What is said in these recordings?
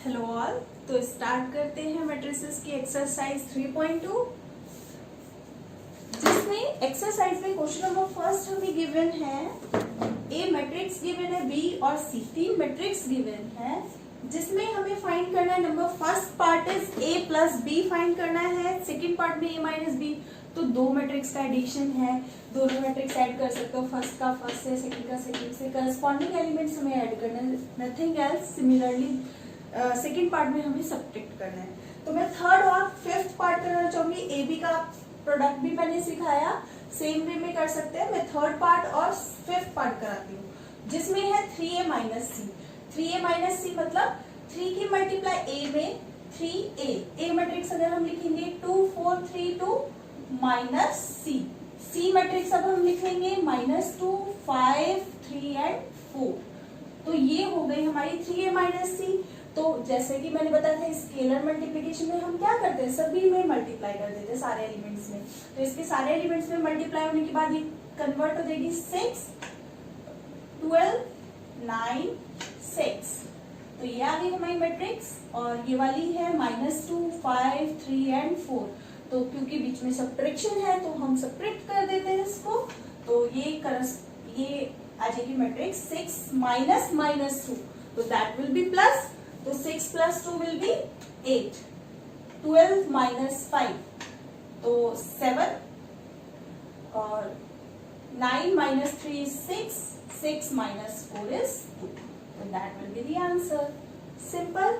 Hello all. तो start करते हैं मैट्रिसेस की एक्सरसाइज 3.2, जिसमें एक्सरसाइज में क्वेश्चन नंबर फर्स्ट हमें गिवन है ए मैट्रिक्स गिवन है, बी और सी, तीन मैट्रिक्स गिवन है, जिसमें हमें फाइंड करना है number first part is a plus b find करना है, सेकंड पार्ट में ए माइनस बी। तो दो मैट्रिक्स का एडिशन है, दोनों मैट्रिक्स ऐड कर सकते हो, फर्स्ट का फर्स्ट से, सेकंड का सेकंड से, करस्पॉन्डिंग एलिमेंट्स हमें ऐड करना है, nothing else. Similarly second part में हमें सब्ट्रैक्ट करना है। तो मैं थर्ड और फिफ्थ पार्ट करना चाहूंगी। ए बी का प्रोडक्ट भी मैंने सिखाया, सेम वे में कर सकते हैं। मैं थर्ड पार्ट और फिफ्थ पार्ट कराती हूँ, जिसमें है 3a माइनस सी। 3a माइनस सी मतलब 3 की मल्टीप्लाई a में 3a। ए मैट्रिक्स अगर हम लिखेंगे 2 4 3 2 माइनस सी। सी मैट्रिक्स अब हम लिखेंगे -2 5 3 एंड 4। तो ये हो गई हमारी 3a माइनस सी। तो जैसे कि मैंने बताया था, स्केलर मल्टीप्लिकेशन में हम क्या करते हैं, सभी में मल्टीप्लाई कर देते हैं, सारे एलिमेंट्स में। तो इसके सारे एलिमेंट्स में मल्टीप्लाई होने के बाद ये कन्वर्ट हो जाएगी 6 12 9 6। तो ये आ गई हमारी मैट्रिक्स, और ये वाली है -2 5 3 एंड 4। तो क्योंकि बीच में सब्ट्रैक्शन है तो हम सब्ट्रैक्ट कर देते हैं इसको। तो ये आ जाएगी मैट्रिक्स 6 माइनस -2, तो दैट विल बी प्लस। तो 6 प्लस 2 विल बी 8। 12 माइनस 5 तो 7, और 9 minus 3 is 6, 6 minus 4 is 2. So that will be the answer. Simple.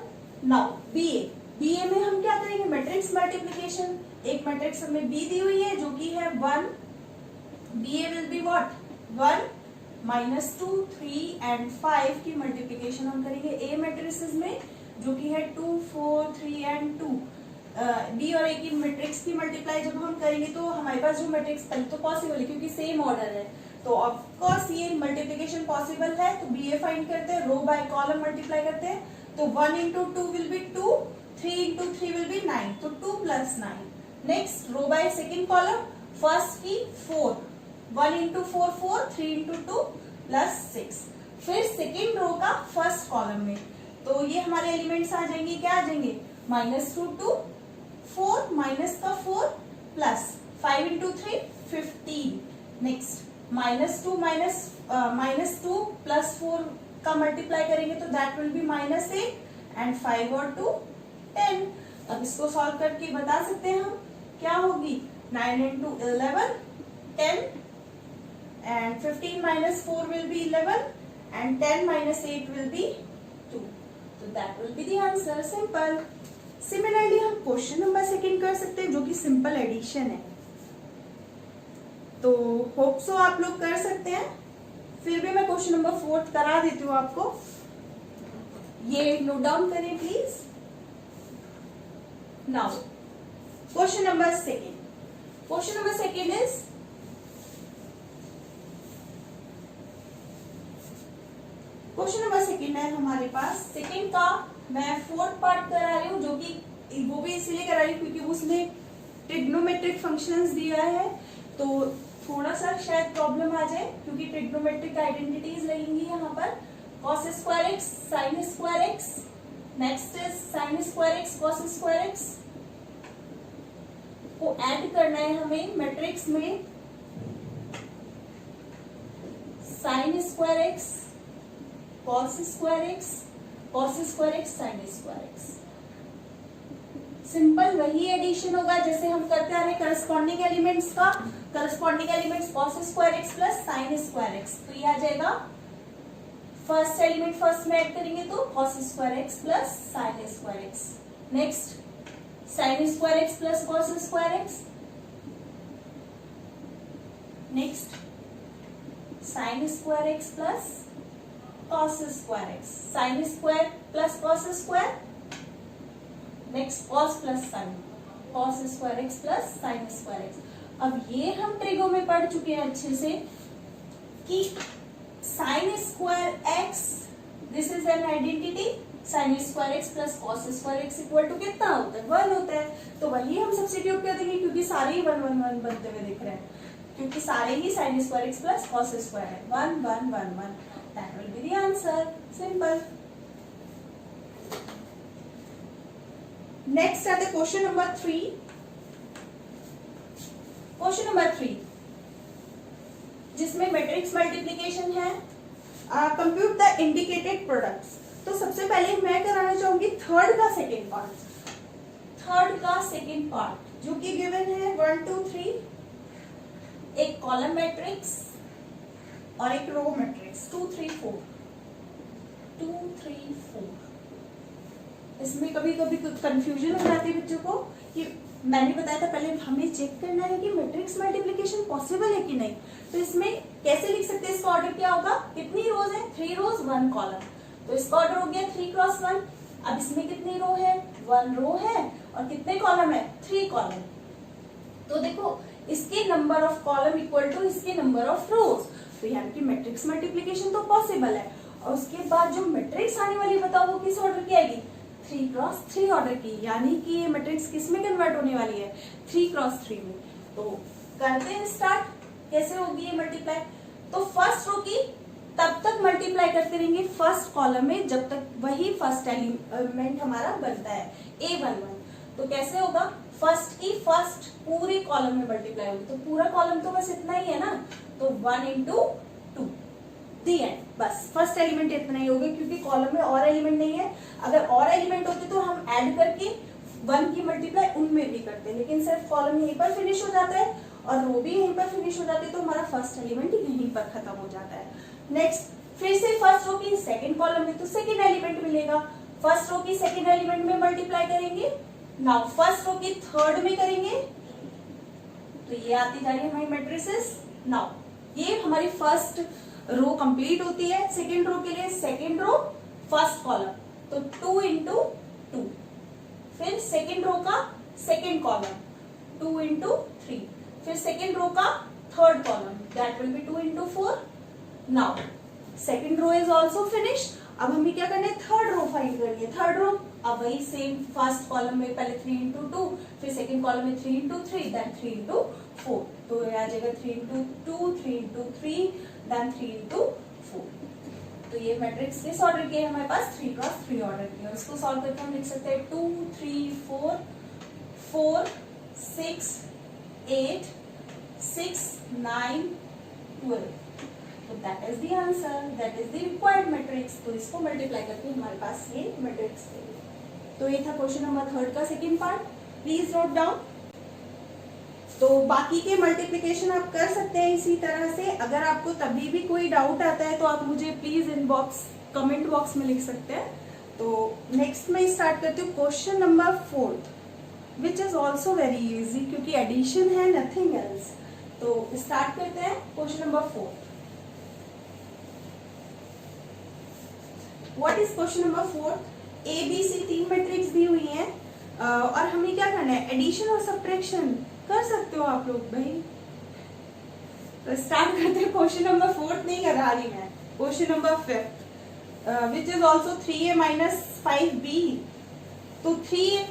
Now BA में हम क्या करेंगे, मैट्रिक्स मल्टीप्लिकेशन। एक मैट्रिक्स हमें B दी हुई है जो कि है 1। BA will be what? 1 -2 3 and 5 की मल्टीप्लिकेशन हम करेंगे ए मैट्रिसेस में, जो कि है 2 4 3 एंड 2। बी और ए की मैट्रिक्स की मल्टीप्लाई जब हम करेंगे तो हमारे पास जो मैट्रिक्स पहले तो पॉसिबल है क्योंकि सेम ऑर्डर है, तो ऑफ कोर्स ये मल्टीप्लिकेशन पॉसिबल है। तो बी ए फाइंड करते हैं, रो बाय कॉलम मल्टीप्लाई करते हैं। तो 1 into 2 will be 2, 3 into 3 will be 9, तो 2 plus 9। Next row by second column, first की 4, 1 इंटू 4 4, 3 इंटू 2 प्लस 6। फिर सेकेंड रो का फर्स्ट कॉलम में, तो ये हमारे एलिमेंट्स आ जाएंगे, क्या आ जाएंगे, -2 2 4 माइनस का 4 प्लस 5 इंटू 3 15। नेक्स्ट -2 प्लस 4 का मल्टीप्लाई करेंगे तो दैट विल बी -8 एंड 5 और 2 10। अब इसको सॉल्व करके बता सकते हैं हम क्या होगी, 9 into 11 10 and 15 minus 4 will be 11 and 10 minus 8 will be 2. So that will be the answer. Simple. Similarly हम क्वेश्चन नंबर सेकंड कर सकते हैं, जो कि सिंपल एडिशन है। तो होप सो आप लोग कर सकते हैं। फिर भी मैं क्वेश्चन नंबर फोर्थ करा देती हूँ आपको, ये नोट डाउन करें please. Now question number second is question number second है हमारे पास। सेकंड का मैं फोर्थ पार्ट करा रही हूँ, जो कि वो भी इसीलिए करा रही हूँ क्योंकि उसमें ट्रिग्नोमेट्रिक फंक्शंस दिया है, तो थोड़ा सा शायद प्रॉब्लम आ जाए क्योंकि ट्रिग्नोमेट्रिक आइडेंटिटीज लगेंगी यहाँ पर। cos square x, sign square x, next is sine square x, cos square x को ऐड करना है हमें मैट्रिक्स में। Sign square x, cos square x, sign square x. Simple वही एडिशन होगा जैसे हम करते आ रहे हैं करस्पॉन्डिंग एलिमेंट्स का। Corresponding elements cos square x plus sign square x, तो ये आ जाएगा फर्स्ट एलिमेंट फर्स्ट में ऐड करेंगे तो cos square x plus sign square x. Next sign square x plus cos square x. Next sign square x plus cos square x, sine square plus cos square. Next cos plus sign, cos square x plus sign square x. अब ये हम trigo में पढ़ चुके हैं अच्छे से कि sine square x, this is an identity, sine square x plus cos square x equal to कितना होता है, 1 होता है। तो वही हम सब्स्टिट्यूट कर देंगे क्योंकि सारे ही 1 1 1 बनते हुए दिख रहे हैं, क्योंकि सारे ही sine square x plus cos square है, 1 1 1 1। That will be the answer. Simple. Next आते हैं क्वेश्चन नंबर 3। क्वेश्चन नंबर 3 जिसमें मैट्रिक्स मल्टीप्लिकेशन है। Compute the indicated products. तो सबसे पहले मैं कराना चाहूंगी थर्ड का सेकेंड पार्ट। थर्ड का सेकेंड पार्ट जो कि गिवन है 1 2 3, एक कॉलम मैट्रिक्स और एक रो मैट्रिक्स 2 3 4 2 3 4। इसमें कभी कभी कुछ कंफ्यूजन हो जाती है बच्चों को कि मैंने बताया था पहले हमें चेक करना है कि मैट्रिक्स मल्टीप्लिकेशन पॉसिबल है कि नहीं। तो इसमें कैसे लिख सकते हैं, इसका ऑर्डर क्या होगा, कितनी रोज है, 3 रोज 1 कॉलम। तो इसका ऑर्डर हो गया 3 क्रॉस 1। अब इसमें कितनी रो है, 1 रो है और कितने कॉलम है, 3 कॉलम। तो देखो इसके number of column equal to इसके नंबर ऑफ रोज, तो यानी कि मैट्रिक्स मल्टीप्लिकेशन तो पॉसिबल है। और उसके बाद जो मैट्रिक्स आने वाली बताओ वो किस ऑर्डर की आएगी, 3 क्रॉस 3 ऑर्डर की, यानी कि ये मैट्रिक्स किस में कन्वर्ट होने वाली है, 3 क्रॉस 3 में। तो करते हैं स्टार्ट, कैसे होगी ये मल्टीप्लाई। तो फर्स्ट रो की तब तक मल्टीप्लाई करते रहेंगे फर्स्ट कॉलम में जब तक वही फर्स्ट एलिमेंट हमारा बनता है A11। तो कैसे होगा, फर्स्ट की फर्स्ट पूरे कॉलम में मल्टीप्लाई होगी। तो पूरा कॉलम तो बस इतना ही है ना, तो 1 into 2 दी एंड, बस फर्स्ट एलिमेंट इतना ही होगा क्योंकि कॉलम में और एलिमेंट नहीं है। अगर और एलिमेंट होते तो हम ऐड करके 1 की मल्टीप्लाई उनमें भी करते हैं, लेकिन सिर्फ कॉलम यहीं पर फिनिश हो जाता है और रो भी यहीं पर फिनिश हो जाती है, तो हमारा फर्स्ट एलिमेंट यहीं पर खत्म हो जाता है। नेक्स्ट फिर से फर्स्ट रो की सेकंड कॉलम में तो सेकंड एलिमेंट मिलेगा, फर्स्ट रो की सेकंड एलिमेंट में मल्टीप्लाई करेंगे। नाउ फर्स्ट रो की थर्ड में करेंगे, तो ये आती जा रही है हमारी मैट्रिसेस। नाउ ये हमारी फर्स्ट रो कंप्लीट होती है। सेकेंड रो के लिए सेकेंड रो फर्स्ट कॉलम, तो 2 into 2। फिर सेकेंड रो का सेकेंड कॉलम 2 into 3। फिर सेकेंड रो का third column that will be 2 into 4। Now second row is also finish. अब हमें क्या करना है, थर्ड रो फाइंड करनी है। थर्ड रो अब वही सेम फर्स्ट कॉलम में पहले 3 into 2, फिर सेकेंड कॉलम में 3 into 3, देन 3 into 4। तो आ जाएगा 3 into 2, 3 into 3, देन 3 into 4। तो ये मैट्रिक्स किस ऑर्डर की है हमारे पास, 3 क्रॉस 3 ऑर्डर की है। उसको सॉल्व करके हम लिख सकते हैं 2 3 4 4 6 8 6 9 12। तो that is the answer, that is the required matrix. तो इसको मल्टीप्लाई करके हमारे पास ये मैट्रिक्स है। तो ये था क्वेश्चन नंबर थर्ड का second part, please note down. तो बाकी के मल्टीप्लिकेशन आप कर सकते हैं इसी तरह से। अगर आपको तभी भी कोई डाउट आता है तो आप मुझे प्लीज इनबॉक्स कमेंट बॉक्स में लिख सकते हैं। तो नेक्स्ट मैं स्टार्ट करती हूँ question number 4 which is also very easy क्योंकि एडिशन है, नथिंग एल्स। तो स्टार्ट करते हैं question number 4। What is question number 4। A B C 3 matrix दी हुई है और हमें क्या करना है, एडिशन और सब्ट्रैक्शन कर सकते हो आप लोग भाई। तो स्टार्ट करते हैं। क्वेश्चन नंबर 4 नहीं करा रही मैं, question number 5 which is also 3a minus 5b। तो 3a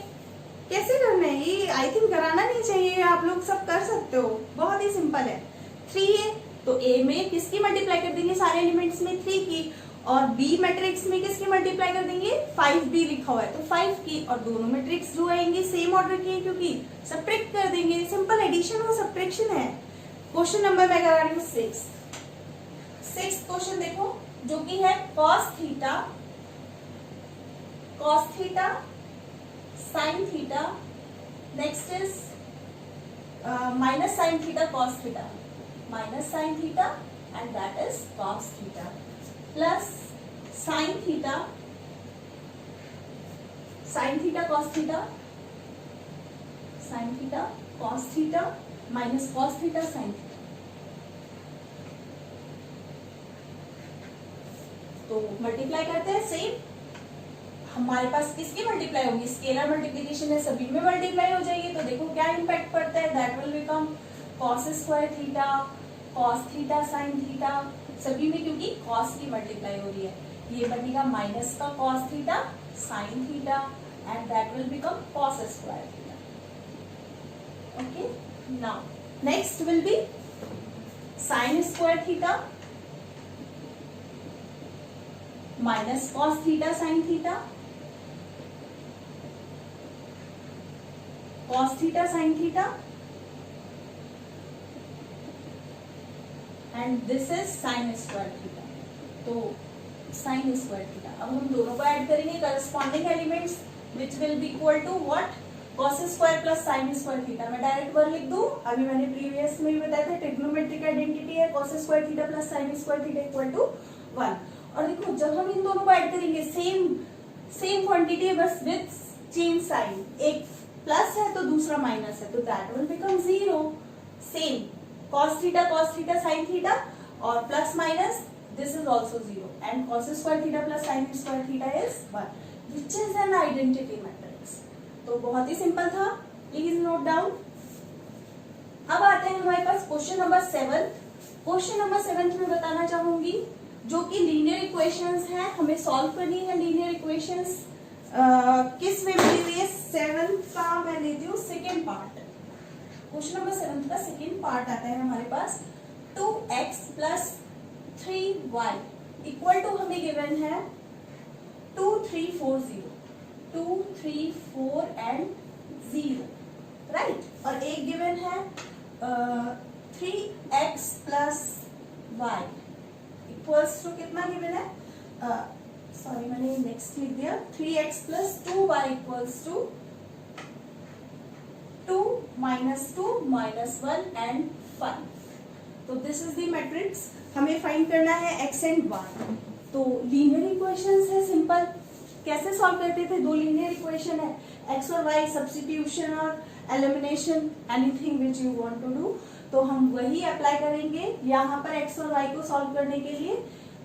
कैसे करना है, ये आई थिंक कराना नहीं चाहिए, आप लोग सब कर सकते हो, बहुत ही सिंपल है। 3a तो a में किसकी मल्टीप्लाई कर देंगे, सारे एलिमेंट्स में 3 की, और b मैट्रिक्स में किसकी मल्टीप्लाई कर देंगे, 5b लिखा हुआ है तो 5 की, और दोनों मैट्रिक्स जो आएंगे सेम ऑर्डर की क्योंकि सब्ट्रैक्ट कर देंगे। सिंपल एडिशन और सब्ट्रैक्शन है। क्वेश्चन नंबर मैं करा रही हूँ 6 क्वेश्चन देखो जो कि है cos theta sin theta, next is minus sin theta cos theta, minus sin theta and that is cos theta, plus sin theta cos theta, sin theta cos theta, minus cos theta sin theta. तो multiply करते हैं same. हमारे पास किसकी multiply होगी, scalar multiplication है, सभी में multiply हो जाएगी। तो देखो क्या इम्पैक्ट पड़ता है, that will become cos square theta cos theta sin theta, सभी में क्योंकि cos की मल्टीप्लाई हो रही है। ये बनेगा माइनस का cos theta sin theta and that will become cos square theta. Okay, now next will be sin square theta minus cos theta sin theta cos theta sin theta and this is sin square theta. तो sin square theta, अब हम दोनों को add करेंगे corresponding elements which will be equal to what, cos square plus sin square theta. मैं direct one लिख दूं, अभी मैंने प्रीवियस में भी बताया था ट्रिग्नोमेट्रिक आइडेंटिटी है cos square theta plus sin square theta equal to 1। और देखो जब हम इन दोनों को ऐड करेंगे सेम क्वांटिटी है, बस विद चेंज साइन, एक प्लस है तो दूसरा माइनस है, तो that will become zero. Same cos theta sin theta और plus minus this is also 0 and cos square theta plus sin square theta is 1 which is an identity matrix। तो बहुत ही simple था, please note down. अब आते हैं हमारे पास question number 7। Question number 7 में बताना चाहूंगी जो कि लीनियर इक्वेशंस हैं, हमें सॉल्व करनी है लीनियर इक्वेशंस। किस में मिली हुई है 7 का, मैं लेती हूँ सेकेंड पार्ट। क्वेश्चन नंबर 7 का सेकेंड पार्ट आता है हमारे पास 2x plus 3y equal to हमें गिवन है 2 3 4 0, 2 3 4 एंड 0, राइट। और एक गिवन है 3x plus y equals to कितना गिवन है, सॉरी मैंने नेक्स्ट लिख दिया, 3x plus 2y equals to 2 minus 2 minus 1 and 5। तो दिस इज द मैट्रिक्स, हमें फाइंड करना है x एंड y। तो लीनियर इक्वेशंस है सिंपल, कैसे सॉल्व करते थे, दो लीनियर इक्वेशन है x और y, सब्स्टिट्यूशन और elimination, anything which you want to do. तो हम वही अप्लाई करेंगे यहाँ पर x और y को सॉल्व करने के लिए।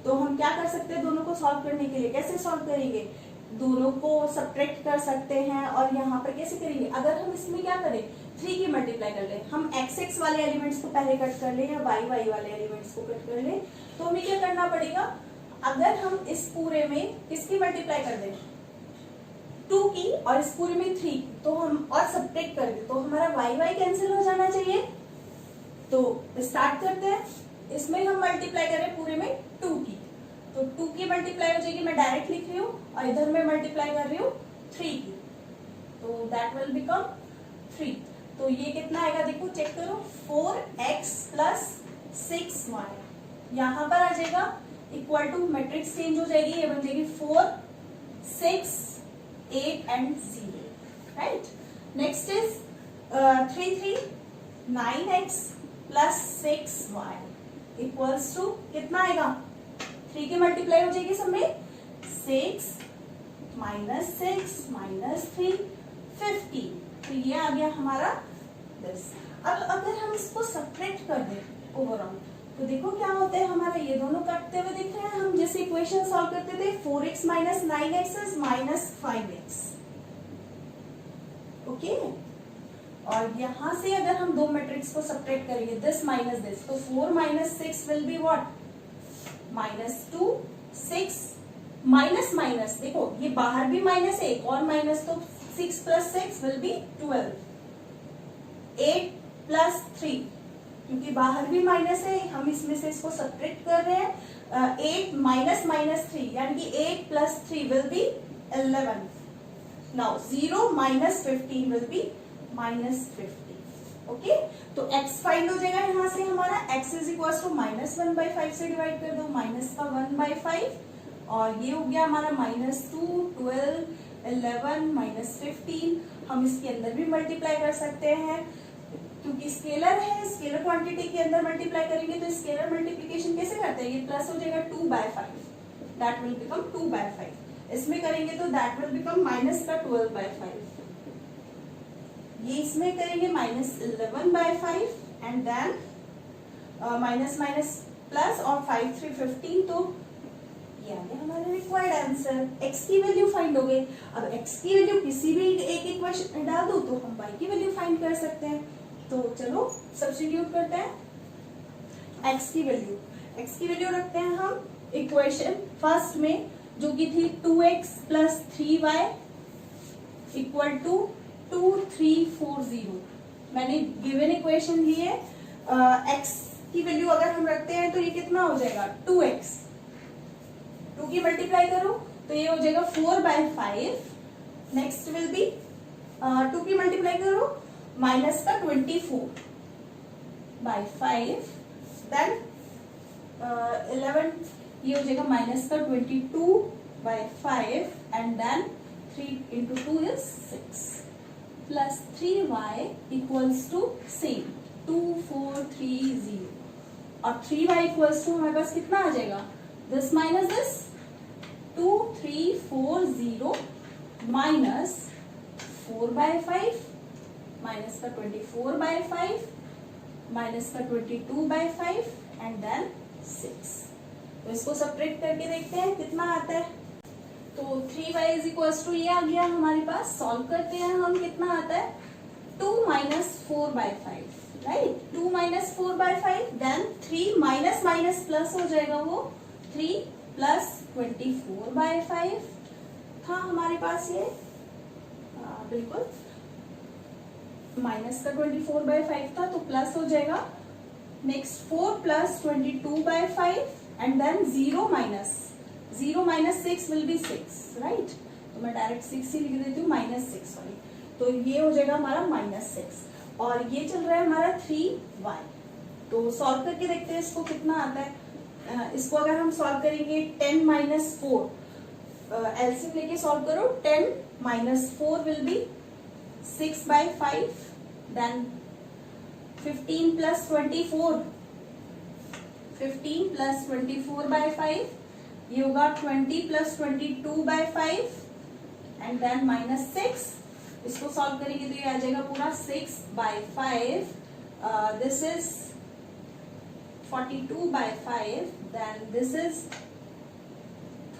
तो हम क्या कर सकते हैं दोनों को सॉल्व करने के लिए, कैसे सॉल्व करेंगे, दोनों को सब्ट्रैक्ट कर सकते हैं। और यहाँ पर कैसे करेंगे, अगर हम इसमें क्या करें 3 की मल्टीप्लाई कर ले, हम x वाले एलिमेंट्स को पहले कट कर ले या y वाले एलिमेंट्स को कट कर ले, तो हमें क्या करना पड़ेगा, अगर हम इस पूरे में किसकी मल्टीप्लाई कर दें 2 की और इस पूरे में 3, तो हम और सब्ट्रैक्ट कर दे तो हमारा y कैंसिल हो जाना चाहिए। तो स्टार्ट करते हैं, इसमें हम मल्टीप्लाई करें पूरे में 2 की, तो 2 की मल्टीप्लाई हो जाएगी, मैं डायरेक्ट लिख रही हूँ, और इधर में मल्टीप्लाई कर रही हूँ 3 की, तो दैट विल बिकम 3। तो ये कितना आएगा देखो चेक करो, 4x प्लस 6y यहाँ पर आ जाएगा इक्वल टू, मैट्रिक्स चेंज हो जाएगी, ये बन जाएगी 4 6 8 and 0, right. Next is 3 3 9x plus 6y equals to कितना आएगा, 3 की मल्टीप्लाई हो जाएगी सब में, 6 माइनस 6 माइनस 3 15। तो ये आ गया हमारा दिस। अब अगर हम इसको सब्ट्रैक्ट कर दें ओवरऑल, तो देखो क्या होता है, हमारा ये दोनों कटते हुए दिख रहे हैं। हम जैसे इक्वेशन सॉल्व करते थे 4x minus 9x is minus 5x, okay. और यहां से अगर हम दो मैट्रिक्स को सब्ट्रैक्ट करेंगे दिस माइनस दिस, तो 4 minus 6 will be what, minus 2 6 minus minus, देखो ये बाहर भी माइनस है, एक और माइनस, तो 6 प्लस 6 विल बी 12, 8 प्लस 3, क्योंकि बाहर भी माइनस है, हम इसमें से इसको सब्ट्रैक्ट कर रहे हैं, 8 माइनस माइनस 3 यानी कि 8 plus 3 will be 11। Now 0 minus 15 will be minus 50, okay. तो x फाइंड हो जाएगा यहाँ से हमारा, x is equal to minus 1/5 से डिवाइड कर दो, माइनस का 1/5, और ये हो गया हमारा माइनस 2 12 11 माइनस 15। हम इसके अंदर भी मल्टीप्लाई कर सकते हैं क्योंकि स्केलर है, स्केलर क्वांटिटी के अंदर मल्टीप्लाई करेंगे तो स्केलर मल्टीप्लिकेशन कैसे करते हैं, ये प्लस हो जाएगा 2/5, दैट विल बिकम 2/5। इसमें करेंगे तो दैट विल बिकम माइनस का 12/5, ये इसमें करेंगे minus 11/5 and then minus minus plus और 5 3 15, तो ये आ गया हमारा रिक्वायर्ड आंसर। x की वैल्यू फाइंड हो गई। अब x की वैल्यू किसी भी एक इक्वेशन में डाल दो तो हम y की वैल्यू फाइंड कर सकते हैं। तो चलो सब्स्टिट्यूट करते हैं x की वैल्यू रखते हैं हम इक्वेशन फर्स्ट में जो कि थी 2x plus 3y equal to 2 3 4 0। मैंने गिवन इक्वेशन ली है, x की वैल्यू अगर हम रखते हैं तो ये कितना हो जाएगा 2x, 2 की मल्टीप्लाई करो तो ये हो जाएगा 4/5, नेक्स्ट विल बी 2 की मल्टीप्लाई करो माइनस का 24 बाई 5, देन 11 ये हो जाएगा माइनस का 22 by 5 and then 3 into 2 is 6 plus 3y equals to same 2430 और 3y equals to हमारे पास कितना आ जाएगा, this minus this 2340 minus 4 by 5 minus का 24 by 5 minus का 22 by 5 and then 6। तो इसको सब्ट्रैक्ट करके देखते हैं कितना आता है। तो 3y इज इक्वल्स टू ये आ गया हमारे पास, सॉल्व करते हैं हम, कितना आता है 2 minus 4 by 5, right 2 minus 4 by 5 then 3 minus minus plus हो जाएगा, वो 3 प्लस 24 by 5 था हमारे पास ये, बिल्कुल माइनस का 24 by 5 था तो प्लस हो जाएगा, next 4 plus 22 by 5 and then 0 minus 6 will be 6, right. तो मैं डायरेक्ट 6 ही लिख देती हूँ, माइनस 6 सॉरी, तो ये हो जाएगा हमारा माइनस 6 और ये चल रहा है हमारा 3y। तो सॉल्व करके देखते हैं इसको कितना आता है। इसको अगर हम सॉल्व करेंगे 10 माइनस 4 एलसीएम लेके सॉल्व करो, 10 minus 4 will be 6 by 5 then 15 plus 24 by 5 ये होगा 20 plus 22 by 5 and then minus 6। इसको सॉल्व करेंगे तो ये आ जाएगा पूरा 6 by 5, this is 42 by 5 then this is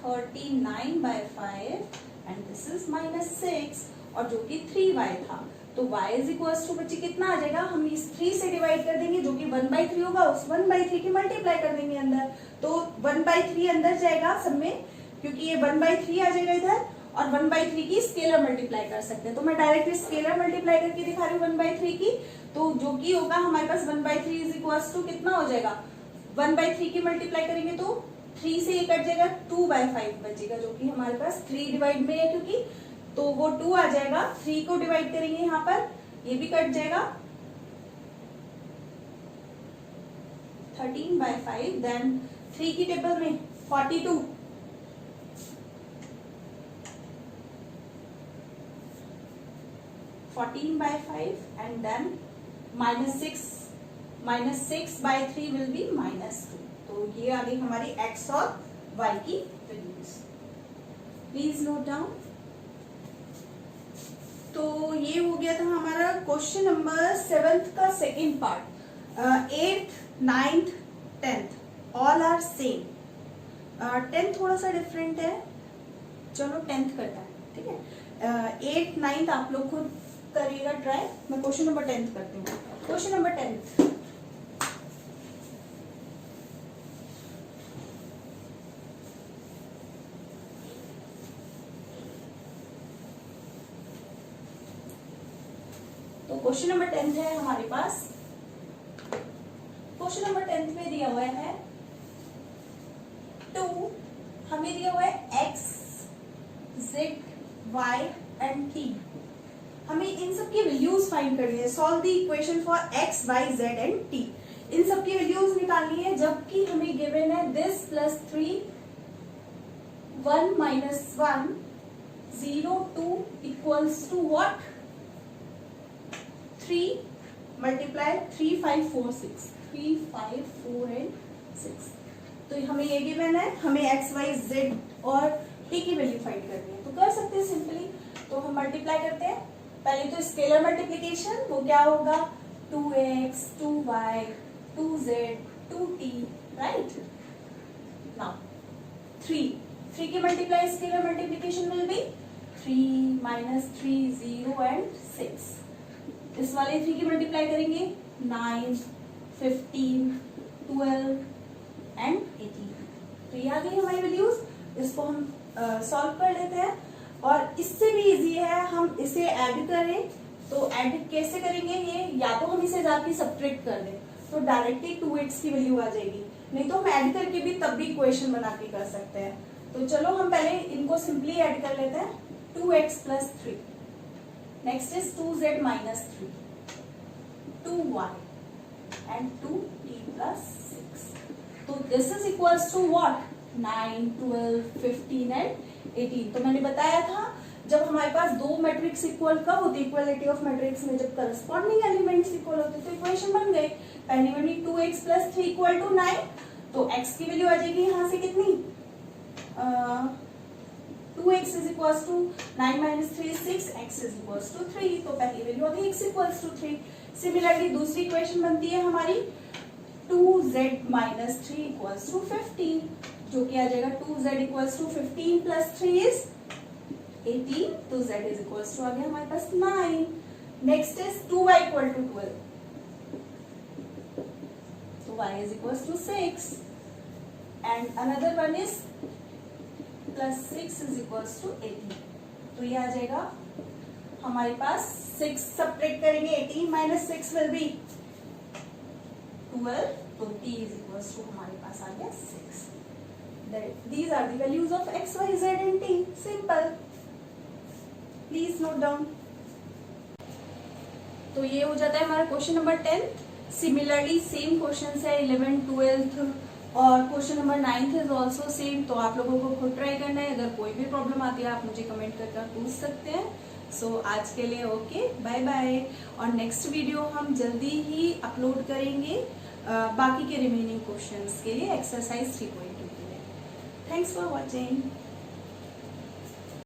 39 by 5 and this is minus 6 और जो कि 3y था। तो y इज इक्वल्स टू बच्चे कितना आ जाएगा, हम इस 3 से डिवाइड कर देंगे, जो कि 1/3 होगा, उस 1/3 की मल्टीप्लाई कर देंगे अंदर, तो 1/3 अंदर जाएगा सब में, क्योंकि ये 1/3 आ जाएगा इधर और 1/3 की स्केलर मल्टीप्लाई कर सकते हैं। तो मैं डायरेक्टली स्केलर मल्टीप्लाई करके दिखा रही हूँ 1/3 की, तो जो कि होगा हमारे पास 1/3 इज इक्वल्स टू कितना हो जाएगा, 1/3 की मल्टीप्लाई करेंगे तो 3 से ये कट जाएगा, 2/5 बचेगा, जो कि हमारे पास 3 डिवाइड में है क्योंकि, तो वो 2 आ जाएगा, 3 को डिवाइड करेंगे यहाँ पर, ये भी कट जाएगा, 13/5 देन 3 की टेबल में 42 14/5 and then minus 6/3 will be -2। तो ये आ गई हमारी x और y की वैल्यूज, प्लीज नोट डाउन। तो ये हो गया था हमारा क्वेश्चन नंबर 7 का second part. 8th 9th 10th all are same, 10th थोड़ा सा डिफरेंट है, चलो 10th करता है, ठीक है। 8th 9th आप लोग खुद करिएगा ट्राई, मैं क्वेश्चन नंबर 10th करती हूँ। क्वेश्चन नंबर 10th, तो क्वेश्चन नंबर 10th है हमारे पास। क्वेश्चन नंबर 10th में दिया हुआ है 2, हमें दिया हुआ है x, z, y and t। हमें इन सब की वैल्यूज फाइंड करनी है, solve the equation for x, y, z and t। इन सब की वैल्यूज निकालनी है, जबकि हमें गिवन है this plus 3 1 minus 1 0 2 equals to what 3 multiply 3 5 4 6 3 5 4 and 6। तो हमें ये गिवन है, हमें x, y, z और t की वैल्यू फाइंड करनी है, तो कर सकते हैं सिंपली। तो हम मल्टीप्लाई करते हैं, पहले तो स्केलर मल्टीप्लिकेशन, वो क्या होगा 2x 2y 2z 2t, right. Now 3 की multiply scalar multiplication will be 3 minus 3 0 and 6। इस वाले 3 की मल्टीप्लाई करेंगे 9 15 12 एंड 18। तो ये आ गई हमारी वैल्यूज। इसको हम सॉल्व कर लेते हैं, और इससे भी इजी है, हम इसे ऐड करें तो ऐड कैसे करेंगे, ये या तो हम इसे जाके सब्ट्रैक्ट कर दें तो डायरेक्टली 2x की वैल्यू आ जाएगी, नहीं तो हम ऐड करके भी तब भी इक्वेशन बना के कर सकते हैं। तो चलो हम पहले इनको सिंपली ऐड कर लेते हैं, 2x plus 3 next is 2z minus 3, 2y and 2t plus 6. तो this is equals to what? 9, 12, 15 and 18. तो मैंने बताया था जब हमारे पास दो मैट्रिक्स इक्वल कब होती है? इक्वालिटी ऑफ मैट्रिक्स में जब करस्पॉन्डिंग एलिमेंट्स इक्वल होते तो इक्वेशन बन गए. पहली वाली 2x प्लस 3 इक्वल टू 9, तो x की वैल्यू आ जाएगी यहाँ से कितनी? 2x is equals to 9 minus 3 6, x is equals to 3. तो पहली वैल्यू आ गई x इक्वल्स टू 3. सिमिलरली दूसरी इक्वेशन बनती है हमारी 2z माइनस 3 इक्वल्स टू 15, जो कि आ जाएगा 2z equals to 15 plus 3 is 18. तो z इज इक्वल्स टू आ गया हमारे पास 9. Next is 2y equal to 12, तो y is equals to 6 and another one is plus 6 is equals to 18. तो ये आ जाएगा हमारे पास 6 सब्ट्रैक्ट करेंगे, 18 माइनस 6 विल बी 12, तो t इज इक्वल्स टू हमारे पास आ गया 6. These are the values of x, y, z and t. Simple. Please note down. तो ये हो जाता है हमारा question number 10. Similarly same question है 11, 12 और question number 9 is also same. तो आप लोगों को खुद ट्राई करना है. अगर कोई भी प्रॉब्लम आती है आप मुझे कमेंट करके पूछ सकते हैं. सो आज के लिए ओके, बाय बाय. और नेक्स्ट वीडियो हम जल्दी ही अपलोड करेंगे बाकी के रिमेनिंग क्वेश्चंस के लिए, एक्सरसाइज 3.2 के लिए. Thanks for watching.